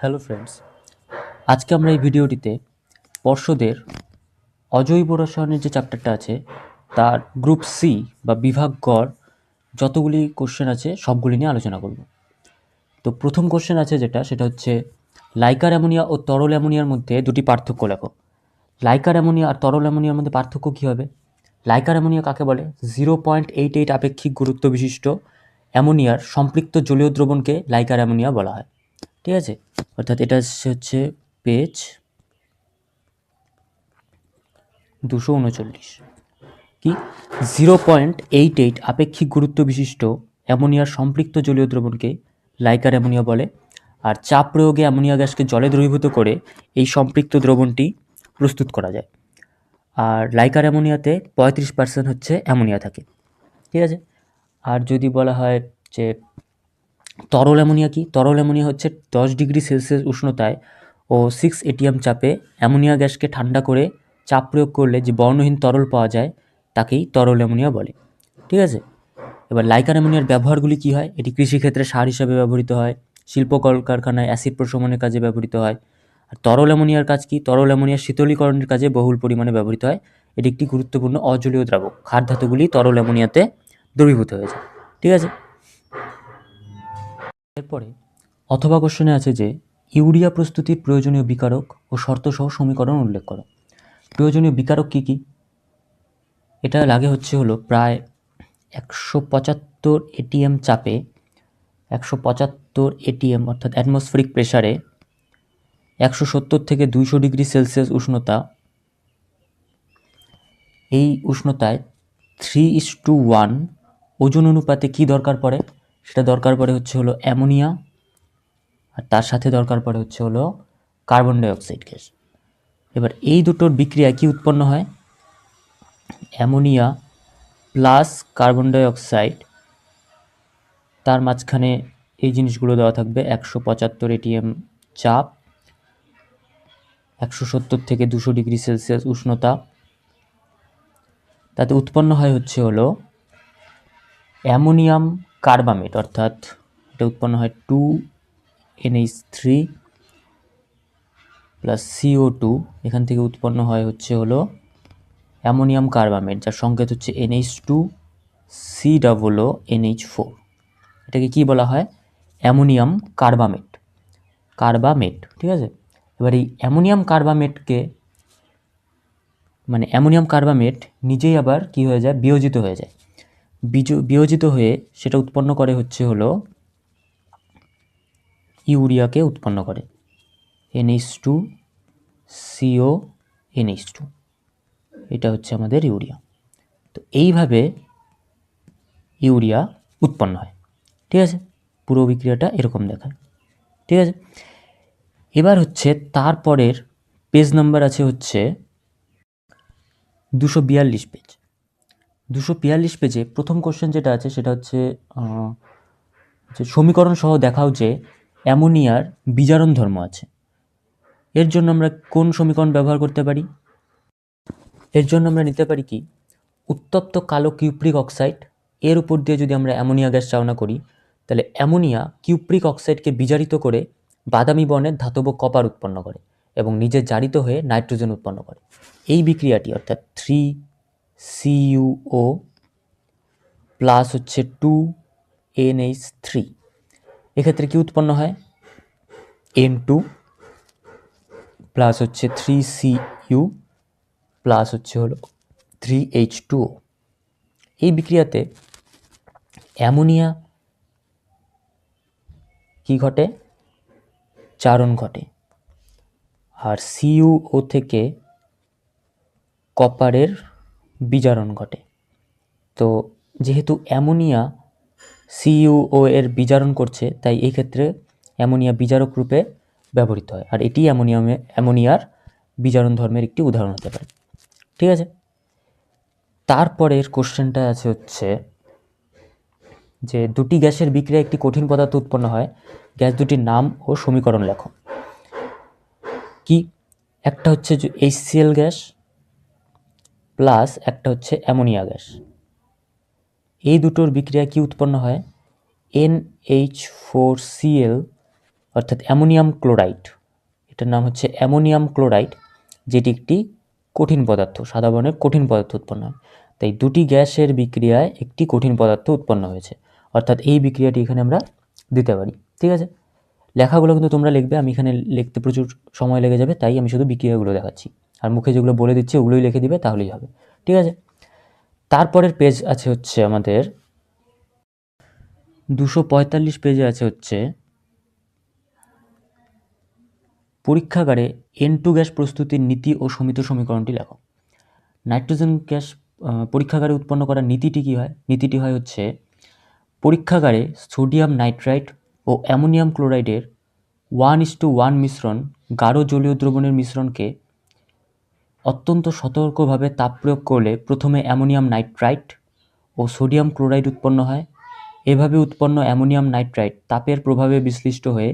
Hello friends, আজকে আমরা এই ভিডিওটিতে পর্ষদের অজৈব রসায়নের যে চ্যাপ্টারটা আছে তার গ্রুপ সি বা বিভাগ গড় যতগুলি কোশ্চেন আছে সবগুলি নিয়ে আলোচনা করব। তো প্রথম কোশ্চেন আছে সেটা হচ্ছে লাইকার অ্যামোনিয়া ও তরল অ্যামোনিয়ার মধ্যে দুটি পার্থক্য লেখো। লাইকার অ্যামোনিয়া আর তরল অ্যামোনিয়ার মধ্যে পার্থক্য কী হবে? লাইকার অ্যামোনিয়া কাকে বলে? 0.88 আপেক্ষিক গুরুত্ব বিশিষ্ট অ্যামোনিয়ার সম্পৃক্ত জলীয় দ্রবণকে লাইকার অ্যামোনিয়া বলা হয়। ঠিক আছে, অর্থাৎ এটা হচ্ছে পেজ 239। কি 0.88 আপেক্ষিক গুরুত্ব বিশিষ্ট অ্যামোনিয়ার সম্পৃক্ত জলীয় দ্রবণকে লাইকার অ্যামোনিয়া বলে। আর চাপ প্রয়োগে অ্যামোনিয়া গ্যাসকে জলে দ্রবীভূত করে এই সম্পৃক্ত দ্রবণটি প্রস্তুত করা যায়। আর লাইকার অ্যামোনিয়াতে 35% হচ্ছে অ্যামোনিয়া থাকে। ঠিক আছে, আর যদি বলা হয় যে তরল অ্যামোনিয়া কি, তরল অ্যামোনিয়া হচ্ছে 10 ডিগ্রি সেলসিয়াস উষ্ণতায় ও 6 ATM চাপে অ্যামোনিয়া গ্যাসকে ঠান্ডা করে চাপ প্রয়োগ করলে যে বর্ণহীন তরল পাওয়া যায় তাকেই তরল অ্যামোনিয়া বলে। ঠিক আছে, এবার লাইকার অ্যামোনিয়ার ব্যবহারগুলি কি হয়? এটি কৃষিক্ষেত্রে সার হিসাবে ব্যবহৃত হয়, শিল্প কলকারখানায় অ্যাসিড প্রশমনের কাজে ব্যবহৃত হয়। আর তরল অ্যামোনিয়ার কাজ কি? তরল অ্যামোনিয়া শীতলীকরণের কাজে বহুল পরিমাণে ব্যবহৃত হয়। এটি একটি গুরুত্বপূর্ণ অজলীয় দ্রাবক, ক্ষার ধাতুগুলি তরল অ্যামোনিয়াতে দ্রবীভূত হয়ে যায়। ঠিক আছে, এরপরে অথবা কোশ্চেনে আছে যে ইউরিয়া প্রস্তুতির প্রয়োজনীয় বিকারক ও শর্তসহ সমীকরণ উল্লেখ করো। প্রয়োজনীয় বিকারক কি কি? এটা লাগে হলো প্রায় 175 ATM চাপে, 175 ATM অর্থাৎ অ্যাটমসফেরিক প্রেসারে 170 থেকে 200 ডিগ্রি সেলসিয়াস উষ্ণতা, এই উষ্ণতায় 3:1 ওজন অনুপাতে কি দরকার পড়ে? সেটা দরকার পড়ে হলো অ্যামোনিয়া, আর তার সাথে দরকার পড়ে হলো কার্বন ডাইঅক্সাইড গ্যাস। এবার এই দুটোর বিক্রিয়ায় কি উৎপন্ন হয়? অ্যামোনিয়া প্লাস কার্বন ডাইঅক্সাইড, তার মাঝখানে এই জিনিসগুলো দেওয়া থাকবে, 175 ATM চাপ, 170 থেকে 200 ডিগ্রি সেলসিয়াস উষ্ণতা, তাতে উৎপন্ন হয় হলো অ্যামোনিয়াম কার্বামেট, অর্থাৎ এটা উৎপন্ন হয় 2NH3 প্লাস CO2। এখান থেকে উৎপন্ন হয় হলো অ্যামোনিয়াম কার্বামেট, যার সংকেত হচ্ছে NH2 COONH4। এটাকে কি বলা হয়? Ammonium carbamate. ঠিক আছে, এবার এই অ্যামোনিয়াম কার্বামেটকে অ্যামোনিয়াম কার্বামেট নিজেই আবার কি হয়ে যায়? বিয়োজিত হয়ে যায়। বিয়োজিত হয়ে সেটা উৎপন্ন করে হলো ইউরিয়াকে উৎপন্ন করে, NH2CONH2। এটা হচ্ছে আমাদের ইউরিয়া। তো এইভাবে ইউরিয়া উৎপন্ন হয়। ঠিক আছে, পুরো বিক্রিয়াটা এরকম দেখায়। ঠিক আছে, এবার তারপরের পেজ নাম্বার আছে 242 পেজ। 242 পেজে প্রথম কোশ্চেন যেটা আছে সেটা হচ্ছে সমীকরণ সহ দেখাও যে অ্যামোনিয়ার বিজারণ ধর্ম আছে। এর জন্য আমরা কোন সমীকরণ ব্যবহার করতে পারি? এর জন্য আমরা নিতে পারি কি, উত্তপ্ত কালো কিউপ্রিক অক্সাইড, এর উপর দিয়ে যদি আমরা অ্যামোনিয়া গ্যাস চালনা করি তাহলে অ্যামোনিয়া কিউপ্রিক অক্সাইডকে বিজারিত করে বাদামি বর্ণের ধাতব কপার উৎপন্ন করে এবং নিজে জারিত হয়ে নাইট্রোজেন উৎপন্ন করে। এই বিক্রিয়াটি অর্থাৎ 3CuO প্লাস 2NH3, এক্ষেত্রে কি উৎপন্ন হয়? N2 প্লাস 3Cu প্লাস হলো 3H2O। এই বিক্রিয়াতে অ্যামোনিয়া কি ঘটে? চারণ ঘটে, আর CuO থেকে কপারের বিজারণ ঘটে। তো যেহেতু অ্যামোনিয়া CuO এর বিজারণ করছে, তাই এই ক্ষেত্রে অ্যামোনিয়া বিজারক রূপে ব্যবহৃত হয়, আর এটি অ্যামোনিয়ার বিজারণ ধর্মের একটি উদাহরণ হতে পারে। ঠিক আছে, তারপরের কোশ্চেনটা আছে যে দুটি গ্যাসের বিক্রিয়া একটি কঠিন পদার্থ উৎপন্ন হয়, গ্যাস দুটির নাম ও সমীকরণ লেখো। কি, একটা হচ্ছে HCl গ্যাস প্লাস একটা হচ্ছে অ্যামোনিয়া গ্যাস। এই দুটোর বিক্রিয়া কি উৎপন্ন হয়? NH4Cl অর্থাৎ অ্যামোনিয়াম ক্লোরাইড, এটার নাম হচ্ছে অ্যামোনিয়াম ক্লোরাইড, যেটি একটি কঠিন পদার্থ, সাদা বর্ণের কঠিন পদার্থ উৎপন্ন হয়। তাই দুটি গ্যাসের বিক্রিয়ায় একটি কঠিন পদার্থ উৎপন্ন হয়েছে, অর্থাৎ এই বিক্রিয়াটি এখানে আমরা দিতে পারি। ঠিক আছে, লেখাগুলো কিন্তু তোমরা লিখবে, আমি এখানে লিখতে প্রচুর সময় লেগে যাবে, তাই আমি শুধু বিক্রিয়াগুলো দেখাচ্ছি, আর মুখে যেগুলো বলে দিচ্ছি ওগুলোই লিখে দিবে, তাহলেই হবে। ঠিক আছে, তারপরের পেজ আছে হচ্ছে আমাদের 245 পেজে আছে হচ্ছে পরীক্ষাগারে N2 গ্যাস প্রস্তুতির নীতি ও সমিত সমীকরণটি লেখো। নাইট্রোজেন গ্যাস পরীক্ষাগারে উৎপন্ন করার নীতিটি কী হয়? নীতিটি হয় হচ্ছে পরীক্ষাগারে সোডিয়াম নাইট্রাইট ও অ্যামোনিয়াম ক্লোরাইডের 1:1 মিশ্রণ গাঢ় জলীয় দ্রবণের মিশ্রণকে অত্যন্ত সতর্কভাবে তাপ প্রয়োগ করলে প্রথমে অ্যামোনিয়াম নাইট্রাইট ও সোডিয়াম ক্লোরাইড উৎপন্ন হয়। এভাবে উৎপন্ন অ্যামোনিয়াম নাইট্রাইট তাপের প্রভাবে বিশ্লিষ্ট হয়ে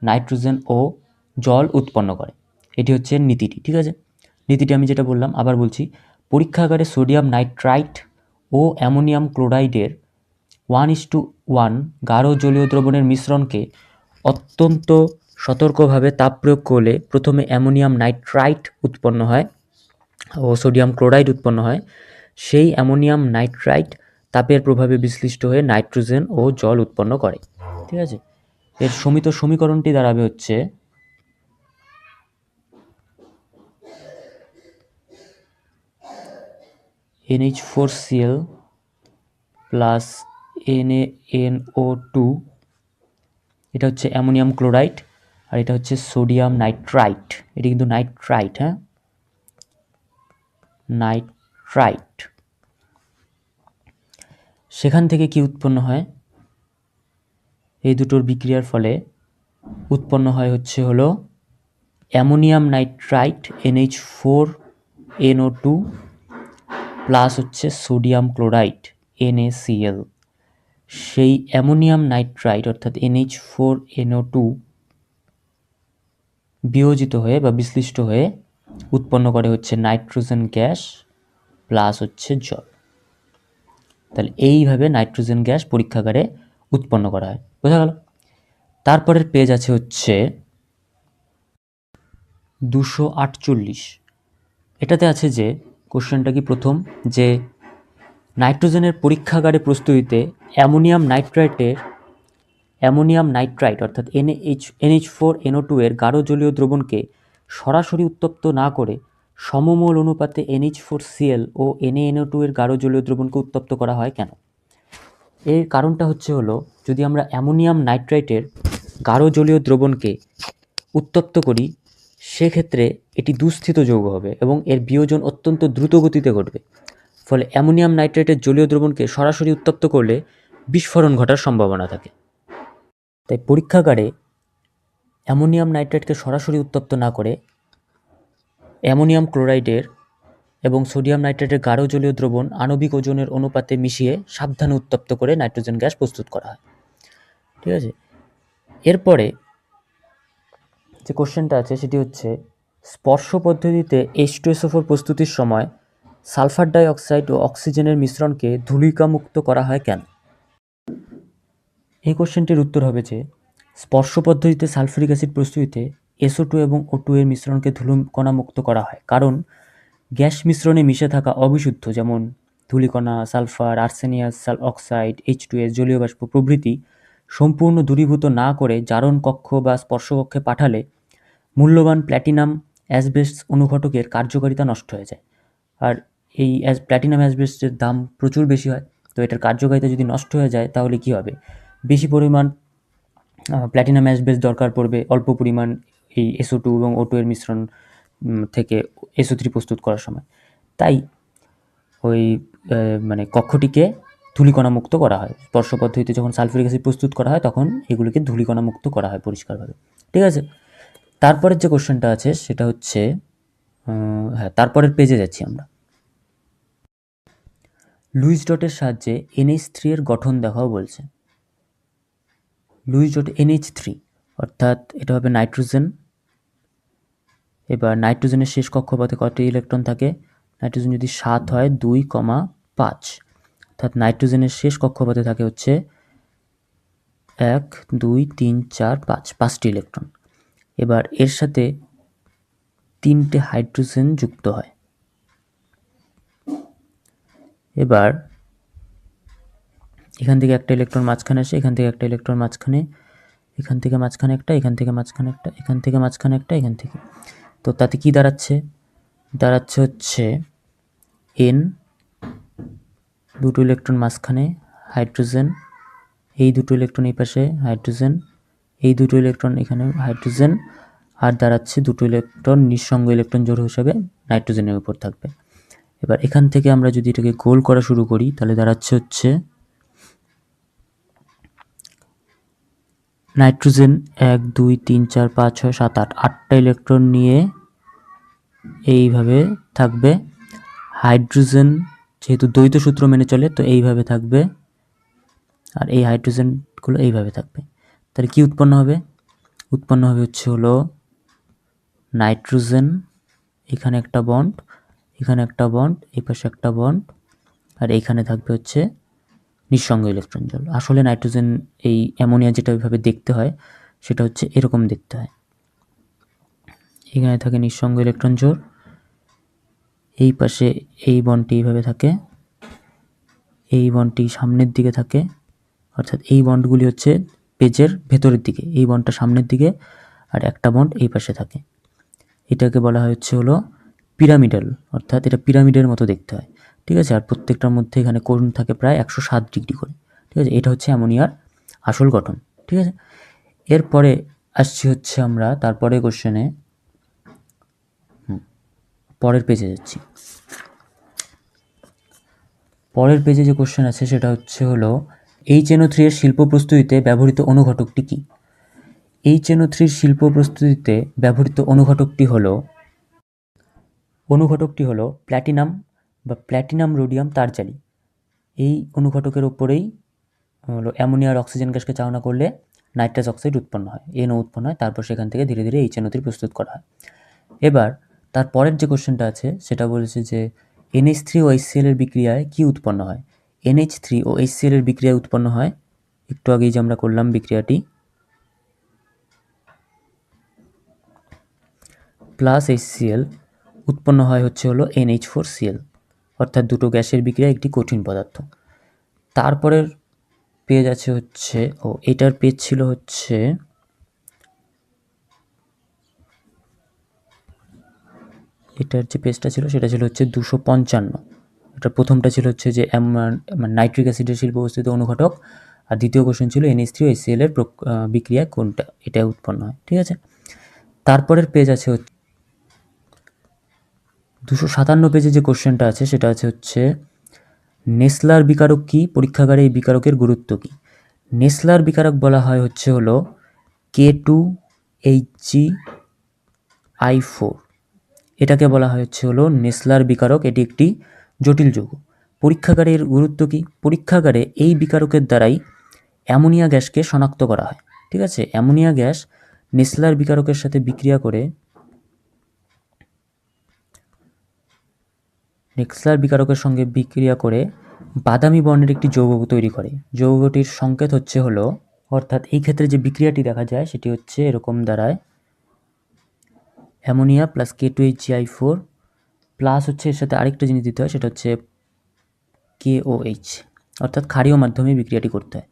নাইট্রোজেন ও জল উৎপন্ন করে। এটি হচ্ছে নীতিটি। ঠিক আছে, নীতিটি আমি যেটা বললাম আবার বলছি, পরীক্ষাগারে সোডিয়াম নাইট্রাইট ও অ্যামোনিয়াম ক্লোরাইডের 1:1 গাঢ় জলীয় দ্রবণের মিশ্রণকে অত্যন্ত সতর্কভাবে তাপ প্রয়োগ করলে প্রথমে অ্যামোনিয়াম নাইট্রাইট উৎপন্ন হয় ও সোডিয়াম ক্লোরাইড উৎপন্ন হয়। সেই অ্যামোনিয়াম নাইট্রাইট তাপের প্রভাবে বিশ্লিষ্ট হয়ে নাইট্রোজেন ও জল উৎপন্ন করে। ঠিক আছে, এর সমিত সমীকরণটি দাঁড়াবে হচ্ছে NH4Cl প্লাস NaNO2, এটা হচ্ছে অ্যামোনিয়াম ক্লোরাইড, আর এটা হচ্ছে সোডিয়াম নাইট্রাইট। এটি কিন্তু নাইট্রাইট, হ্যাঁ, নাইট্রাইট। সেখান থেকে কি উৎপন্ন হয়? এই দুটোর বিক্রিয়ার ফলে উৎপন্ন হয় হচ্ছে হলো অ্যামোনিয়াম নাইট্রাইট NH4NO2 প্লাস হচ্ছে সোডিয়াম ক্লোরাইড NaCl। সেই অ্যামোনিয়াম নাইট্রাইট অর্থাৎ NH4NO2 বিয়োজিত হয়ে বা বিশ্লিষ্ট হয়ে উৎপন্ন করে হচ্ছে নাইট্রোজেন গ্যাস প্লাস হচ্ছে জল। তাহলে এইভাবে নাইট্রোজেন গ্যাস পরীক্ষাগারে উৎপন্ন করা হয়। বোঝা গেল? তারপরের পেজ আছে হচ্ছে 248। এটাতে আছে যে কোশ্চেনটা কি প্রথম, যে নাইট্রোজেনের পরীক্ষাগারে প্রস্তুতিতে অ্যামোনিয়াম নাইট্রাইট অর্থাৎ NH4NO2 এর গাঢ় জলীয় দ্রবণকে সরাসরি উত্তপ্ত না করে সমমোল অনুপাতে NH4Cl ও NaNO2 এর গাঢ় জলীয় দ্রবণকে উত্তপ্ত করা হয় কেন? এর কারণটা হচ্ছে হলো, যদি আমরা অ্যামোনিয়াম নাইট্রাইটের গাঢ় জলীয় দ্রবণকে উত্তপ্ত করি সেক্ষেত্রে এটি দুঃস্থিত যৌগ হবে এবং এর বিয়োজন অত্যন্ত দ্রুত গতিতে ঘটবে। ফলে অ্যামোনিয়াম নাইট্রেটের জলীয় দ্রবণকে সরাসরি উত্তপ্ত করলে বিস্ফোরণ ঘটার সম্ভাবনা থাকে। তাই পরীক্ষাগারে অ্যামোনিয়াম নাইট্রেটকে সরাসরি উত্তপ্ত না করে অ্যামোনিয়াম ক্লোরাইডের এবং সোডিয়াম নাইট্রেটের গাঢ় জলীয় দ্রবণ আণবিক ওজনের অনুপাতে মিশিয়ে সাবধানে উত্তপ্ত করে নাইট্রোজেন গ্যাস প্রস্তুত করা হয়। ঠিক আছে, এরপরে যে কোশ্চেনটা আছে সেটি হচ্ছে স্পর্শ পদ্ধতিতে H2SO4 প্রস্তুতির সময় সালফার ডাই অক্সাইড ও অক্সিজেনের মিশ্রণকে ধূলিকামুক্ত করা হয় কেন? এই কোশ্চেনটির উত্তর হবে যে স্পর্শ পদ্ধতিতে সালফিউরিক অ্যাসিড প্রস্তুতিতে SO2 এবং O2 এর মিশ্রণকে ধূলিকণামুক্ত করা হয়, কারণ গ্যাস মিশ্রণে মিশে থাকা অবিশুদ্ধ যেমন ধূলিকণা, সালফার, আর্সেনিয়াস অক্সাইড, H2S, জলীয় বাষ্প প্রভৃতি সম্পূর্ণ দূরীভূত না করে জারণ কক্ষ বা স্পর্শকক্ষে পাঠালে মূল্যবান প্ল্যাটিনাম অ্যাসবেস্টস অনুঘটকের কার্যকারিতা নষ্ট হয়ে যায়। আর এই প্ল্যাটিনাম অ্যাসবেস্টের দাম প্রচুর বেশি হয়, তো এটার কার্যকারিতা যদি নষ্ট হয়ে যায় তাহলে কি হবে? বেশি পরিমাণ প্ল্যাটিনাম অ্যাসবেস্ট দরকার পড়বে অল্প পরিমাণ এই SO2 এবং O2 এর মিশ্রণ থেকে SO3 প্রস্তুত করার সময়। তাই ওই মানে কক্ষটিকে ধূলিকণামুক্ত করা হয়। স্পর্শ পদ্ধতিতে যখন সালফিউরিক অ্যাসিড প্রস্তুত করা হয় তখন এগুলিকে ধূলিকণামুক্ত করা হয় পরিষ্কারভাবে। ঠিক আছে, তারপরের যে কোশ্চেনটা আছে সেটা হচ্ছে হ্যাঁ, তারপরের পেজে যাচ্ছি আমরা। লুইস ডটের সাহায্যে NH3 এর গঠন দেখাও বলছে। লুইস ডট NH3 অর্থাৎ এটা হবে নাইট্রোজেন। এবার নাইট্রোজেনের শেষ কক্ষপথে কয়টি ইলেকট্রন থাকে? নাইট্রোজেন যদি 7 হয় 2,5, অর্থাৎ নাইট্রোজেনের শেষ কক্ষপথে থাকে হচ্ছে 1 2 3 4 5 5টি ইলেকট্রন। এবার এর সাথে 3টে হাইড্রোজেন যুক্ত হয়। এবার এখান থেকে একটা ইলেকট্রন মাঝখানে আসে, এখান থেকে একটা ইলেকট্রন মাঝখানে, এখান থেকে মাঝখানে একটা, এখান থেকে মাঝখানে একটা, এখান থেকে মাঝখানে একটা, এখান থেকে। তো তাতে কি দাঁড়াচ্ছে? দাঁড়াচ্ছে হচ্ছে n, দুটো ইলেকট্রন মাঝখানে হাইড্রোজেন, এই দুটো ইলেকট্রন এই পাশে হাইড্রোজেন, এই দুটো ইলেকট্রন এখানে হাইড্রোজেন, আর দাঁড়াচ্ছে দুটো ইলেকট্রন নিঃসঙ্গ ইলেকট্রন জোড় হিসাবে নাইট্রোজেনের উপর থাকবে। এবার এখান থেকে আমরা যদি এটাকে গোল করা শুরু করি তাহলে দাঁড়াচ্ছে হচ্ছে নাইট্রোজেন 1 2 3 4 5 6 7 8 8টা ইলেকট্রন নিয়ে এইভাবে থাকবে। হাইড্রোজেন যেহেতু দ্বৈত সূত্র মেনে চলে তো এইভাবে থাকবে, আর এই হাইড্রোজেনগুলো এইভাবে থাকবে। তাহলে কি উৎপন্ন হবে? উৎপন্ন হবে হচ্ছে হলো নাইট্রোজেন, এখানে একটা বন্ড, এখানে একটা বন্ড, এই পাশে একটা বন্ড, আর এইখানে থাকবে হচ্ছে নিঃসঙ্গ ইলেকট্রন জোড়। আসলে নাইট্রোজেন এই অ্যামোনিয়া যেটা ওইভাবে দেখতে হয় সেটা হচ্ছে এরকম দেখতে হয়। এখানে থাকে নিঃসঙ্গ ইলেকট্রন জোড়, এই পাশে এই বন্ডটি এইভাবে থাকে, এই বন্ডটি সামনের দিকে থাকে, অর্থাৎ এই বন্ডগুলি হচ্ছে পেজের ভেতরের দিকে, এই বন্ডটা সামনের দিকে, আর একটা বন্ড এই পাশে থাকে। এটাকে বলা হয় হচ্ছে হলো পিরামিডাল, অর্থাৎ এটা পিরামিডের মতো দেখতে হয়। ঠিক আছে, আর প্রত্যেকটার মধ্যে এখানে কোণ থাকে প্রায় 107 ডিগ্রি করে। ঠিক আছে, এটা হচ্ছে অ্যামোনিয়ার আসল গঠন। ঠিক আছে, এরপরে আসছি হচ্ছে আমরা তারপরে কোশ্চেনে, পরের পেজে যাচ্ছি। পরের পেজে যে কোশ্চেন আছে সেটা হচ্ছে হলো HNO3 এর শিল্প প্রস্তুতিতে ব্যবহৃত অনুঘটকটি কি? HNO3 এর শিল্প প্রস্তুতিতে ব্যবহৃত অনুঘটকটি হলো প্ল্যাটিনাম বা প্ল্যাটিনাম রোডিয়াম তারজালি। এই অনুঘটকের উপরেই হলো অ্যামোনিয়া আর অক্সিজেন গ্যাসকে চালনা করলে নাইট্রাস অক্সাইড উৎপন্ন হয়, NO উৎপন্ন হয়, তারপর সেখান থেকে ধীরে ধীরে HNO3 প্রস্তুত করা হয়। এবার তার পরের যে কোশ্চেনটা আছে সেটা বলেছে যে NH3 ও HCl এর বিক্রিয়ায় কি উৎপন্ন হয়? NH3 ও HCl এর বিক্রিয়ায় উৎপন্ন হয়, একটু আগেই যে আমরা করলাম বিক্রিয়াটি, প্লাস HCl উৎপন্ন হয় হচ্ছে হলো NH4Cl, অর্থাৎ দুটো গ্যাসের বিক্রিয়া একটি কঠিন পদার্থ। তারপরের পেজ আছে হচ্ছে, এটার পেজ ছিল হচ্ছে এটার যে পেজটা ছিল সেটা ছিল হচ্ছে 255। এটা প্রথমটা ছিল হচ্ছে যে নাইট্রিক অ্যাসিডের শিল্প প্রস্তুত অনুঘটক, আর দ্বিতীয় কোশ্চেন ছিল NH3 ও HCl এর বিক্রিয়া কোনটা এটা উৎপন্ন হয়। ঠিক আছে, তারপরের পেজ আছে হচ্ছে 257 পেজে যে কোশ্চেনটা আছে সেটা আছে হচ্ছে নেসলার বিকারক কি? পরীক্ষাগারে এই বিকারকের গুরুত্ব কি? নেসলার বিকারক বলা হয় হচ্ছে হলো K2Hg(I4), এটাকে বলা হয় হচ্ছে হলো নেসলার বিকারক। এটি একটি জটিল যৌগ। পরীক্ষাগারে এর গুরুত্ব কি? পরীক্ষাগারে এই বিকারকের দ্বারাই অ্যামোনিয়া গ্যাসকে শনাক্ত করা হয়। ঠিক আছে, অ্যামোনিয়া গ্যাস নেসলার বিকারকের সাথে বিক্রিয়া করে বাদামি বর্ণের একটি যৌগ তৈরি করে। যৌগটির সংকেত হচ্ছে হলো, অর্থাৎ এই ক্ষেত্রে যে বিক্রিয়াটি দেখা যায় সেটি হচ্ছে এরকম দাঁড়ায়, অ্যামোনিয়া প্লাস K2Hg(I4) প্লাস হচ্ছে এর সাথে আরেকটা জিনিস দিতে হয়, সেটা হচ্ছে KOH, অর্থাৎ ক্ষারীয় মাধ্যমে বিক্রিয়াটি করতে হয়।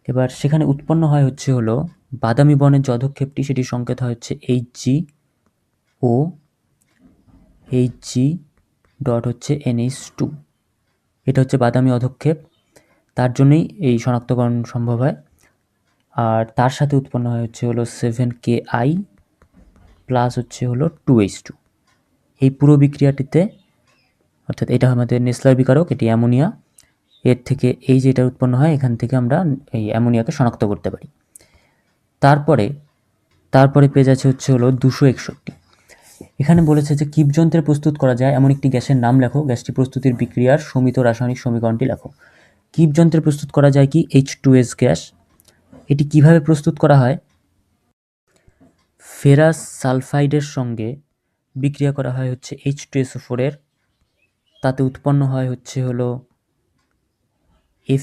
এবার সেখানে উৎপন্ন হয় হচ্ছে হলো বাদামি বর্ণের যে অধক্ষেপটি সেটির সংকেত হয় হচ্ছে HgO, Hg ডট হচ্ছে NH2। এটা হচ্ছে বাদামি অধক্ষেপ, তার জন্যই এই শনাক্তকরণ সম্ভব হয়। আর তার সাথে উৎপন্ন হয় হচ্ছে হলো 7Ki প্লাস হচ্ছে হলো 2H2। এই পুরো বিক্রিয়াটিতে, অর্থাৎ এটা আমাদের নেসলার বিকারক, এটি অ্যামোনিয়া, এর থেকে এই যেটা উৎপন্ন হয় এখান থেকে আমরা এই অ্যামোনিয়াকে শনাক্ত করতে পারি। তারপরে পেজ আছে হচ্ছে হলো 261। এখানে বলেছে যে কিপযন্ত্রে প্রস্তুত করা যায় এমন একটি গ্যাসের নাম লেখো, গ্যাসটি প্রস্তুতির বিক্রিয়ার সমিত রাসায়নিক সমীকরণটি লেখো। কিপযন্ত্রে প্রস্তুত করা যায় কি? H2S gas. এটি কিভাবে প্রস্তুত করা হয়? ফেরাস সালফাইডের সঙ্গে বিক্রিয়া করা হয় হচ্ছে H2SO4 এর, তাতে উৎপন্ন হয় হচ্ছে হলো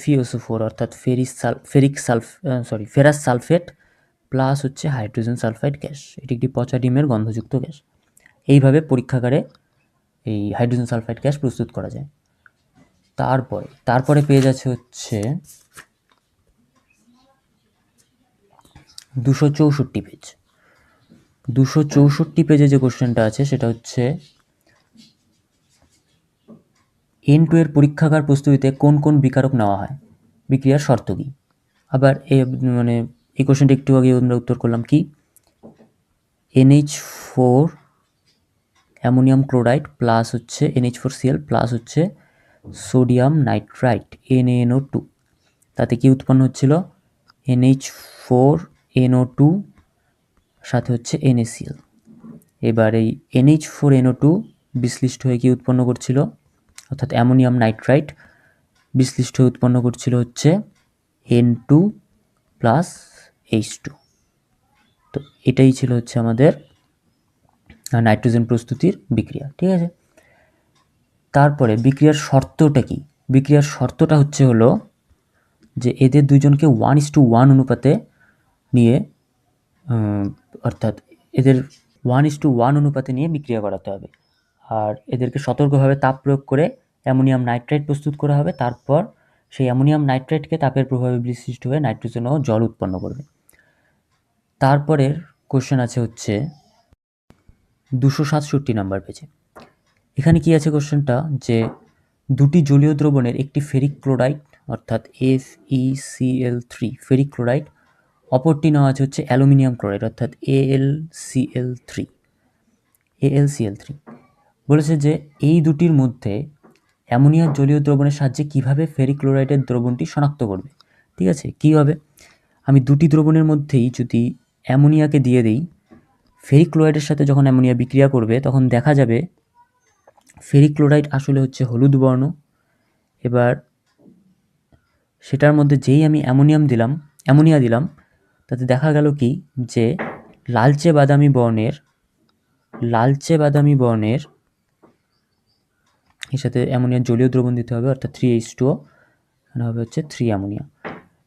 FeSO4 অর্থাৎ ফেরাস সালফেট প্লাস হচ্ছে হাইড্রোজেন সালফাইড গ্যাস। এটি একটি পচা ডিমের গন্ধযুক্ত গ্যাস। এইভাবে পরীক্ষাগারে এই হাইড্রোজেন সালফাইড গ্যাস প্রস্তুত করা যায়। তারপরে পেয়ে যাচ্ছে হচ্ছে 264 পেজ। 264 পেজে যে কোশ্চেনটা আছে সেটা হচ্ছে N2 এর পরীক্ষাগার প্রস্তুতিতে কোন কোন বিকারক নেওয়া হয়, বিক্রিয়ার শর্ত কী। আবার এই কোশ্চেনটা একটু আগে আমরা উত্তর করলাম কি, NH4 অ্যামোনিয়াম ক্লোরাইড প্লাস হচ্ছে NH4Cl প্লাস হচ্ছে সোডিয়াম নাইট্রাইট NaNO2, তাতে কি উৎপন্ন হচ্ছিল, NH4NO2 সাথে হচ্ছে NaCl। এবার এই NH4NO2 বিশ্লিষ্ট হয়ে কি উৎপন্ন করছিল, অর্থাৎ অ্যামোনিয়াম নাইট্রাইট বিশ্লিষ্ট হয়ে উৎপন্ন করছিল হচ্ছে N2 প্লাস H2। তো এটাই ছিল হচ্ছে আমাদের নাইট্রোজেন প্রস্তুতির বিক্রিয়া, ঠিক আছে। তারপরে বিক্রিয়ার শর্তটা কি, বিক্রিয়ার শর্তটা হলো যে এদের দুজনকে 1:1 অনুপাতে নিয়ে অর্থাৎ এদের 1:1 অনুপাতে নিয়ে বিক্রিয়া করাতে হবে। আর এদেরকে সতর্কভাবে তাপ প্রয়োগ করে অ্যামোনিয়াম নাইট্রাইট প্রস্তুত করা হবে। তারপর সেই অ্যামোনিয়াম নাইট্রাইটকে তাপের প্রভাবে বিশ্লিষ্ট হয়ে নাইট্রোজেন ও জল উৎপন্ন করবে। তারপরের কোশ্চেন আছে হচ্ছে 267 নাম্বার পেজে। এখানে কি আছে কোশ্চেনটা, যে দুটি জলীয় দ্রবণের একটি ফেরিক ক্লোরাইড অর্থাৎ FeCl3 ফেরিক ক্লোরাইড, অপরটি নেওয়া আছে হচ্ছে অ্যালুমিনিয়াম ক্লোরাইড অর্থাৎ AlCl3। বলেছে যে এই দুটির মধ্যে অ্যামোনিয়ার জলীয় দ্রবণের সাহায্যে কিভাবে ফেরিক ক্লোরাইডের দ্রবণটি শনাক্ত করবে। ঠিক আছে, কীভাবে, আমি দুটি দ্রবণের মধ্যেই যদি অ্যামোনিয়াকে দিয়ে দিই, ফেরিক ক্লোরাইডের সাথে যখন অ্যামোনিয়া বিক্রিয়া করবে তখন দেখা যাবে ফেরিক ক্লোরাইড আসলে হচ্ছে হলুদ বর্ণ। এবার সেটার মধ্যে যেই আমি অ্যামোনিয়া দিলাম তাতে দেখা গেল কি, যে লালচে বাদামি বর্ণের এর সাথে অ্যামোনিয়ার জলীয় দ্রবণ দিতে হবে অর্থাৎ 3H2O, এখানে হবে হচ্ছে 3 অ্যামোনিয়া।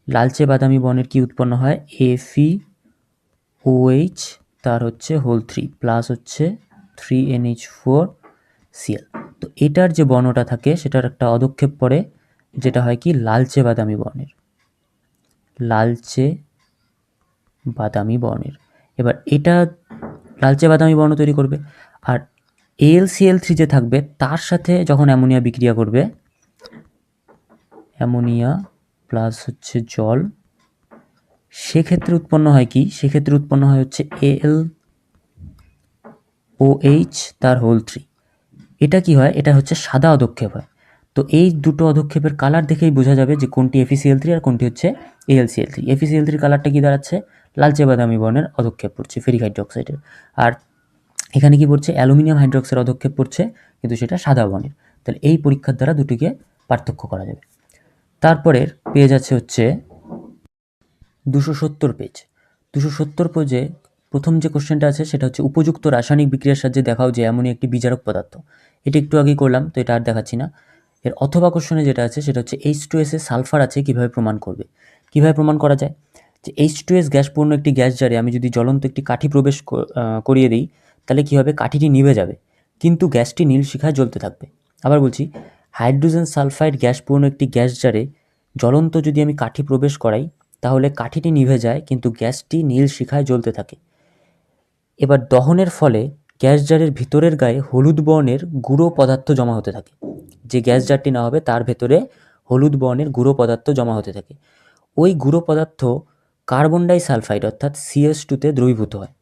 লালচে বাদামি বর্ণের কি উৎপন্ন হয়, FeOH তার হচ্ছে হোল 3 প্লাস হচ্ছে 3NH4Cl। তো এটার যে বর্ণটা থাকে সেটার একটা অধক্ষেপ পড়ে, যেটা হয় কি লালচে বাদামি বর্ণের। এবার এটা লালচে বাদামি বর্ণ তৈরি করবে। আর AlCl3 যে থাকবে তার সাথে যখন অ্যামোনিয়া বিক্রিয়া করবে, অ্যামোনিয়া প্লাস হচ্ছে জল, সেক্ষেত্রে উৎপন্ন হয় কি, সেক্ষেত্রে উৎপন্ন হয় হচ্ছে AlOH তার হোল 3। এটা কি হয়, এটা হচ্ছে সাদা অধক্ষেপ হয়। তো এই দুটো অধক্ষেপের কালার দেখেই বোঝা যাবে যে কোনটি FeCl3 আর কোনটি হচ্ছে AlCl3। FeCl3 কালারটা কি দাঁড়াচ্ছে, লালচে বাদামি বর্ণের অধক্ষেপ পড়ছে ফেরিক হাইড্রোক্সাইডের। আর এখানে কি পড়ছে, অ্যালুমিনিয়াম হাইড্রোক্সাইড অধক্ষেপ পড়ছে, কিন্তু সেটা সাদা বর্ণের। তাহলে এই পরীক্ষার দ্বারা দুটিকে পার্থক্য করা যাবে। তারপরের পেজ আছে হচ্ছে 270 পেজ। 270 পেজে প্রথম যে কোশ্চেনটা আছে সেটা হচ্ছে উপযুক্ত রাসায়নিক বিক্রিয়ার সাহায্যে দেখাও যে অ্যামোনিয়া একটি বিজারক পদার্থ। এটা একটু আগেই করলাম, তো এটা আর দেখাচ্ছি না। এর অথবা কোশ্চেনে যেটা আছে সেটা হচ্ছে H2S এ সালফার আছে কিভাবে প্রমাণ করবে। কিভাবে প্রমাণ করা যায়, যে H2S গ্যাসপূর্ণ একটি গ্যাস জারে আমি যদি জ্বলন্ত একটি কাঠি প্রবেশ করিয়ে দিই, তাহলে কী হবে, কাঠিটি নিভে যাবে কিন্তু গ্যাসটি নীল শিখায় জ্বলতে থাকবে। আবার বলছি, হাইড্রোজেন সালফাইড গ্যাসপূর্ণ একটি গ্যাস জারে জ্বলন্ত যদি আমি কাঠি প্রবেশ করাই, তাহলে কাঠিটি নিভে যায় কিন্তু গ্যাসটি নীল শিখায় জ্বলতে থাকে। এবার দহনের ফলে গ্যাস জারের ভিতরের গায়ে হলুদ বর্ণের গুঁড়ো পদার্থ জমা হতে থাকে। যে গ্যাস জারটি না হবে তার ভেতরে হলুদ বর্ণের গুঁড়ো পদার্থ জমা হতে থাকে। ওই গুঁড়ো পদার্থ কার্বন ডাই সালফাইড অর্থাৎ CS2-তে দ্রবীভূত হয়।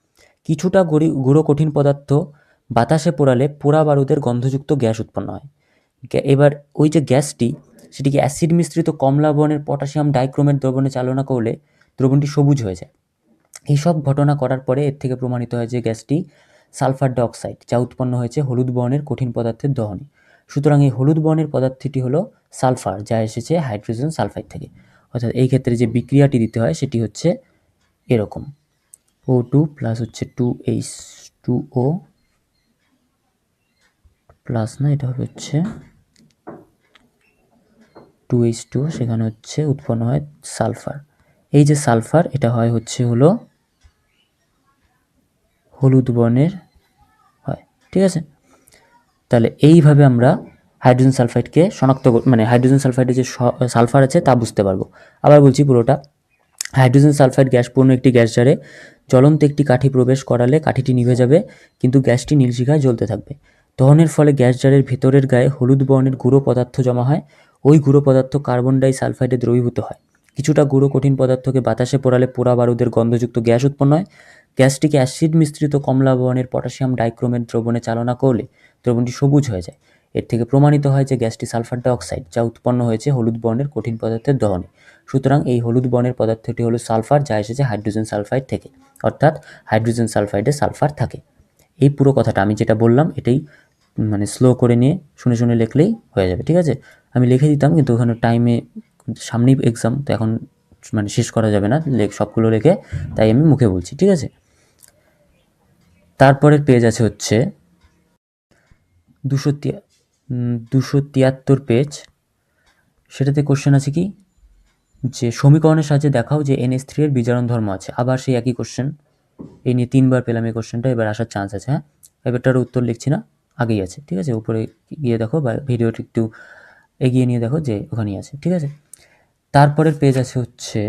কিছুটা গুঁড়ো কঠিন পদার্থ বাতাসে পোড়ালে পোড়া বারুদের গন্ধযুক্ত গ্যাস উৎপন্ন হয়। এবার ওই যে গ্যাসটি, সেটিকে অ্যাসিড মিশ্রিত কমলা বর্ণের পটাশিয়াম ডাইক্রোমেট দ্রবণে চালনা করলে দ্রবণটি সবুজ হয়ে যায়। এইসব ঘটনা করার পরে এর থেকে প্রমাণিত হয় যে গ্যাসটি সালফার ডাইঅক্সাইড, যা উৎপন্ন হয়েছে হলুদ বর্ণের কঠিন পদার্থের দহনে। সুতরাং এই হলুদ বর্ণের পদার্থটি হলো সালফার, যা এসেছে হাইড্রোজেন সালফাইড থেকে। অর্থাৎ এই ক্ষেত্রে যে বিক্রিয়াটি দিতে হয় সেটি হচ্ছে এরকম, O2 প্লাস হচ্ছে 2H2O প্লাস, না এটা হবে হচ্ছে 2H2, সেখানে হচ্ছে উৎপন্ন হয় সালফার। এই যে সালফার, এটা হয় হচ্ছে হলো হলুদ বর্ণের হয়, ঠিক আছে। তাহলে এইভাবে আমরা হাইড্রোজেন সালফাইডকে শনাক্ত মানে হাইড্রোজেন সালফাইডে যে সালফার আছে তা বুঝতে পারবো। আবার বলছি পুরোটা, হাইড্রোজেন সালফাইড গ্যাসপূর্ণ একটি গ্যাস জারে জ্বলন্ত একটি কাঠি প্রবেশ করালে কাঠিটি নিভে যাবে, কিন্তু গ্যাসটি নীল শিখায় জ্বলতে থাকবে। দহনের ফলে গ্যাস জারের ভেতরের গায়ে হলুদ বর্ণের গুঁড়ো পদার্থ জমা হয়। ওই গুঁড়ো পদার্থ কার্বন ডাই সালফাইডে দ্রবীভূত হয়। কিছুটা গুঁড়ো কঠিন পদার্থকে বাতাসে পোড়ালে পোড়া বারুদের গন্ধযুক্ত গ্যাস উৎপন্ন হয়। গ্যাসটিকে অ্যাসিড মিশ্রিত কমলা বর্ণের পটাশিয়াম ডাইক্রোমেট দ্রবণে চালনা করলে দ্রবণটি সবুজ হয়ে যায়। এর থেকে প্রমাণিত হয় যে গ্যাসটি সালফার ডাইঅক্সাইড, যা উৎপন্ন হয়েছে হলুদ বর্ণের কঠিন পদার্থের দহনে। সুতরাং এই হলুদ বর্ণের পদার্থটি হলো সালফার, যা এসেছে হাইড্রোজেন সালফাইড থেকে, অর্থাৎ হাইড্রোজেন সালফাইডে সালফার থাকে। এই পুরো কথাটা আমি যেটা বললাম এটাই মানে স্লো করে নিয়ে শুনে শুনে লিখলেই হয়ে যাবে, ঠিক আছে। আমি লিখে দিতাম, কিন্তু ওখানে টাইমে সামনেই এক্সাম, তো এখন মানে শেষ করা যাবে না সবগুলো রেখে, তাই আমি মুখে বলছি, ঠিক আছে। তারপরের পেজ আছে হচ্ছে 273 পেজ। সেটাতে কোশ্চেন আছে কি, যে সমীকরণের সাহায্যে দেখাও যে NH3 এর বিজারণ ধর্ম আছে। আবার সেই একই কোশ্চেন, এই নিয়ে 3বার পেলাম এই কোশ্চেনটা, এবার আসার চান্স আছে। হ্যাঁ, এবারটার উত্তর লিখছি না, আগেই আছে, ঠিক আছে। উপরে গিয়ে দেখো বা ভিডিওটি একটু এগিয়ে নিয়ে দেখো যে ওখানেই আছে, ঠিক আছে। তারপরের পেজ আছে হচ্ছে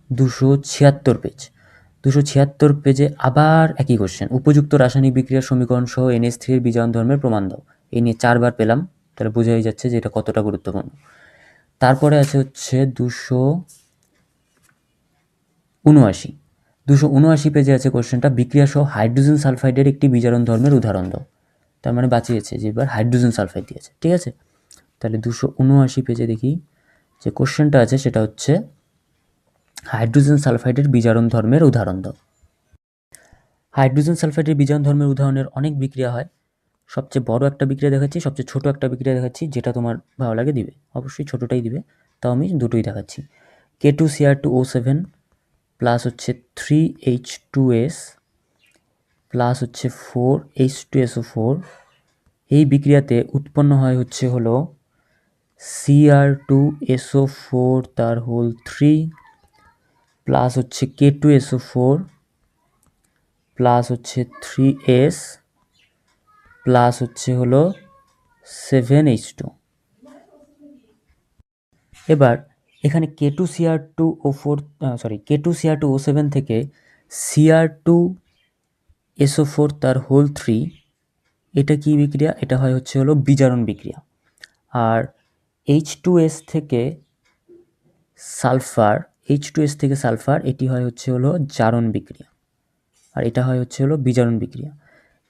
276 পেজ। 276 পেজে আবার একই কোশ্চেন, উপযুক্ত রাসায়নিক বিক্রিয়ার সমীকরণ সহ NH3 এর বিজারণ ধর্মের প্রমাণ দাও। এই নিয়ে 4বার পেলাম, তাহলে বোঝাই যাচ্ছে যে এটা কতটা গুরুত্বপূর্ণ। তারপরে আছে হচ্ছে 279 পেজে আছে কোশ্চেনটা, বিক্রিয়া সহ হাইড্রোজেন সালফাইডের একটি বিজারণ ধর্মের উদাহরণ দাও। তার মানে বাঁচিয়েছে যে এবার হাইড্রোজেন সালফাইড দিয়েছে, ঠিক আছে। তাহলে 279 পেজে দেখি যে কোশ্চেনটা আছে, সেটা হচ্ছে হাইড্রোজেন সালফাইডের বিজারণ ধর্মের উদাহরণ দাও। হাইড্রোজেন সালফাইডের বিজারণ ধর্মের উদাহরণের অনেক বিক্রিয়া হয়। সবচেয়ে বড় একটা বিক্রিয়া দেখাচ্ছি, সবচেয়ে ছোট একটা বিক্রিয়া দেখাচ্ছি, যেটা তোমার ভালো লাগে দিবে, অবশ্যই ছোটটাই দিবে, তাও আমি দুটোই দেখাচ্ছি। K2Cr2O7 প্লাস হচ্ছে 3H2S প্লাস হচ্ছে 4H2SO4, এই বিক্রিয়াতে উৎপন্ন হয় হচ্ছে হলো Cr2SO4 তার হোল 3 প্লাস হচ্ছে K2SO4 প্লাস হচ্ছে 3S প্লাস হচ্ছে হলো 7H2। এবার এখানে K2Cr2O7 থেকে Cr2SO4 তার হোল 3, এটা কি বিক্রিয়া? এটা হয় হচ্ছে হলো বিজারণ বিক্রিয়া। আর H2S থেকে সালফার এটি হয় হচ্ছে হলো জারণ বিক্রিয়া, আর এটা হয় হচ্ছে হলো বিজারণ বিক্রিয়া।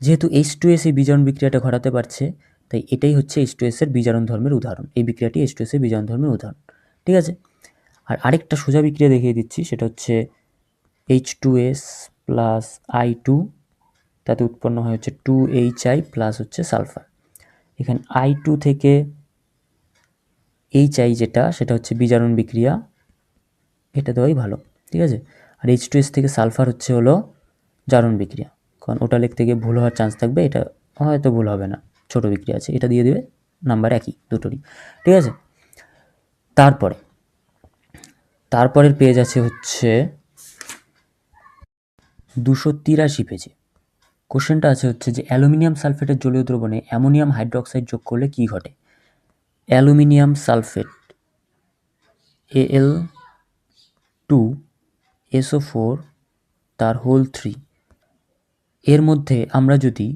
যেহেতু H2S এই বিজারণ বিক্রিয়াটা ঘটাতে পারছে, তাই এটাই হচ্ছে H2S এর বিজারণ ধর্মের উদাহরণ। এই বিক্রিয়াটি H2S এর বিজারণ ধর্মের উদাহরণ, ঠিক আছে। আর আরেকটা সোজা বিক্রিয়া দেখিয়ে দিচ্ছি, সেটা হচ্ছে H2S প্লাস I2, তাতে উৎপন্ন হয় হচ্ছে 2HI প্লাস হচ্ছে সালফার। এখানে I2 থেকে HI যেটা, সেটা হচ্ছে বিজারণ বিক্রিয়া, এটা দেওয়াই ভালো, ঠিক আছে। আর H2S থেকে সালফার হচ্ছে হলো জারণ বিক্রিয়া, কারণ ওটা লিখতে গিয়ে ভুল হওয়ার চান্স থাকবে, এটা হয়তো ভুল হবে না, ছোট বিক্রিয়া আছে, এটা দিয়ে দেবে, নাম্বার একই দুটোরই, ঠিক আছে। তারপরের পেজ আছে হচ্ছে 283 পেজে। কোশ্চেনটা আছে হচ্ছে যে অ্যালুমিনিয়াম সালফেটের জলীয় দ্রবণে অ্যামোনিয়াম হাইড্রোক্সাইড যোগ করলে কি ঘটে। অ্যালুমিনিয়াম সালফেট Al2SO4 তার হোল 3, এর মধ্যে আমরা যদি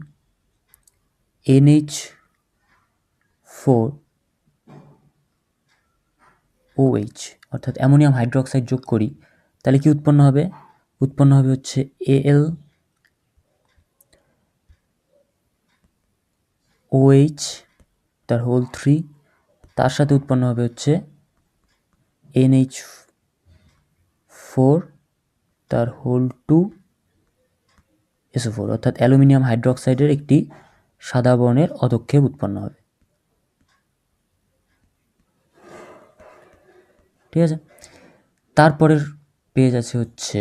NH4OH অর্থাৎ অ্যামোনিয়াম হাইড্রোক্সাইড যোগ করি, তাহলে কি উৎপন্ন হবে? উৎপন্ন হবে হচ্ছে AlOH তার হোল 3, তার সাথে উৎপন্ন হবে হচ্ছে NH4 তার হোল 2SO4, অর্থাৎ অ্যালুমিনিয়াম হাইড্রোক্সাইডের একটি সাদা বর্ণের অধক্ষেপ উৎপন্ন হবে, ঠিক আছে। তারপরের পেজ আছে হচ্ছে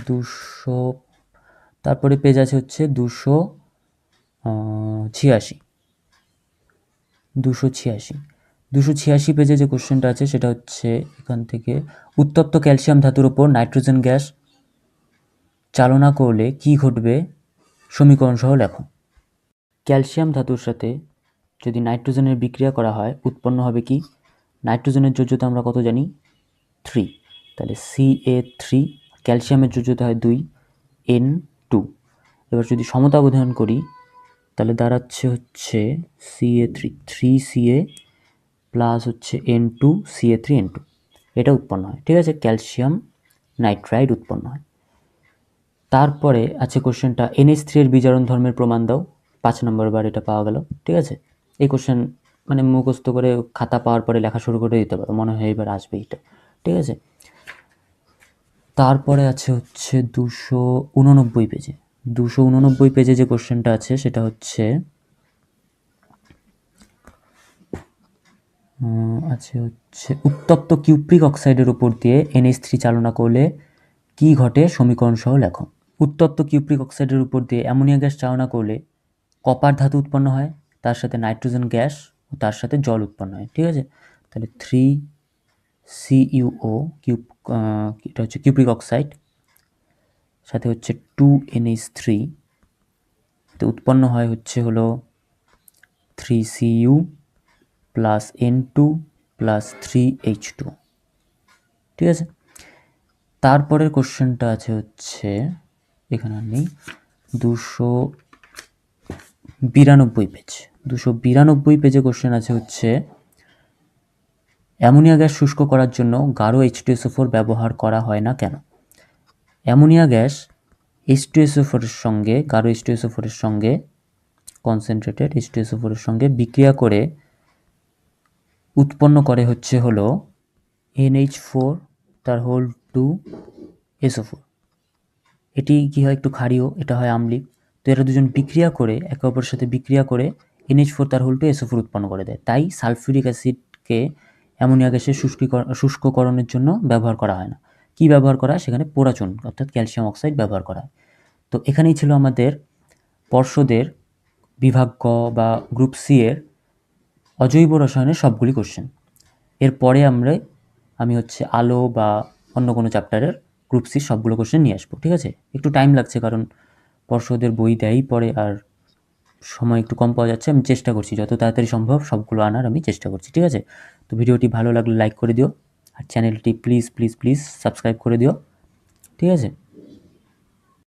286। 286 286 পেজে যে কোশ্চেনটা আছে সেটা হচ্ছে এখান থেকে উত্তপ্ত ক্যালসিয়াম ধাতুর ওপর নাইট্রোজেন গ্যাস চালনা করলে কি ঘটবে সমীকরণ সহ লেখো। ক্যালসিয়াম ধাতুর সাথে যদি নাইট্রোজেনের বিক্রিয়া করা হয় উৎপন্ন হবে কি, নাইট্রোজেনের যোজ্যতা আমরা কত জানি 3, তাহলে Ca3, ক্যালসিয়ামের যোজ্যতা হয় 2, N2। এবার যদি সমতা অবধারণ করি তাহলে দাঁড়াচ্ছে হচ্ছে Ca3 3Ca প্লাস হচ্ছে N2 Ca3N2, এটা উৎপন্ন হয়। ঠিক আছে, ক্যালসিয়াম নাইট্রাইড উৎপন্ন হয়। তারপরে আছে কোশ্চেনটা NH3 এর বিজারণ ধর্মের প্রমাণ দাও। 5 নম্বর বার এটা পাওয়া গেল। ঠিক আছে, এই কোশ্চেন মানে মুখস্থ করে খাতা পাওয়ার পরে লেখা শুরু করে দিতে পারো, মনে হয় এবার আসবে এটা। ঠিক আছে, তারপরে আছে হচ্ছে 289 পেজে 289 পেজে যে কোশ্চেনটা আছে সেটা হচ্ছে উত্তপ্ত কিউপ্রিক অক্সাইডের উপর দিয়ে NH3 চালনা করলে কি ঘটে সমীকরণ সহ লেখো। উত্তপ্ত কিউপ্রিক অক্সাইডের উপর দিয়ে অ্যামোনিয়া গ্যাস চালনা করলে কপার ধাতু উৎপন্ন হয়, তার সাথে নাইট্রোজেন গ্যাস ও তার সাথে জল উৎপন্ন হয়। ঠিক আছে, তাহলে 3CuO এটা হচ্ছে কিউপ্রিক অক্সাইড, সাথে হচ্ছে 2NH3, তো উৎপন্ন হয় হচ্ছে হলো 3Cu plus N2 plus 3H2। ঠিক আছে, তারপরের কোশ্চেনটা আছে হচ্ছে এখানে নেই 292 পেজ 292 পেজে কোশ্চেন আছে হচ্ছে অ্যামোনিয়া গ্যাস শুষ্ক করার জন্য গাঢ় H2SO4 ব্যবহার করা হয় না কেন। অ্যামোনিয়া গ্যাস H2SO4 এর সঙ্গে গাঢ় H2SO4 এর সঙ্গে কনসেন্ট্রেটেড H2SO4 এর সঙ্গে বিক্রিয়া করে উৎপন্ন করে হচ্ছে হলো NH4 তার হোল টু SO4। এটি কি হয় একটু ক্ষারীয়, এটা হয় আম্লিক। তো এরা দুজন বিক্রিয়া করে একে অপরের সাথে বিক্রিয়া করে NH4 তার হোল টু SO4 উৎপন্ন করে দেয়। তাই সালফিউরিক অ্যাসিডকে অ্যামোনিয়া গ্যাসের শুষ্ককরণের জন্য ব্যবহার করা হয় না। কি ব্যবহার করা হয় সেখানে পোড়াচুন অর্থাৎ ক্যালসিয়াম অক্সাইড ব্যবহার করা হয়। তো এখানেই ছিল আমাদের পর্ষদের বিভাগ গ বা গ্রুপ সি এর অজৈব রসায়নের সবগুলি কোশ্চেন। এরপরে আমি হচ্ছে আলো বা অন্য কোনো চ্যাপ্টারের গ্রুপ সির সবগুলো কোশ্চেন নিয়ে আসবো। ঠিক আছে, একটু টাইম লাগছে কারণ পর্ষদের বই দেয়ই পরে আর সময় একটু কম পাওয়া যাচ্ছে। আমি চেষ্টা করছি যত তাড়াতাড়ি সম্ভব সবগুলো আনার আমি চেষ্টা করছি। ঠিক আছে, তো ভিডিওটি ভালো লাগলে লাইক করে দিও আর চ্যানেলটি প্লিজ প্লিজ প্লিজ সাবস্ক্রাইব করে দিও। ঠিক আছে।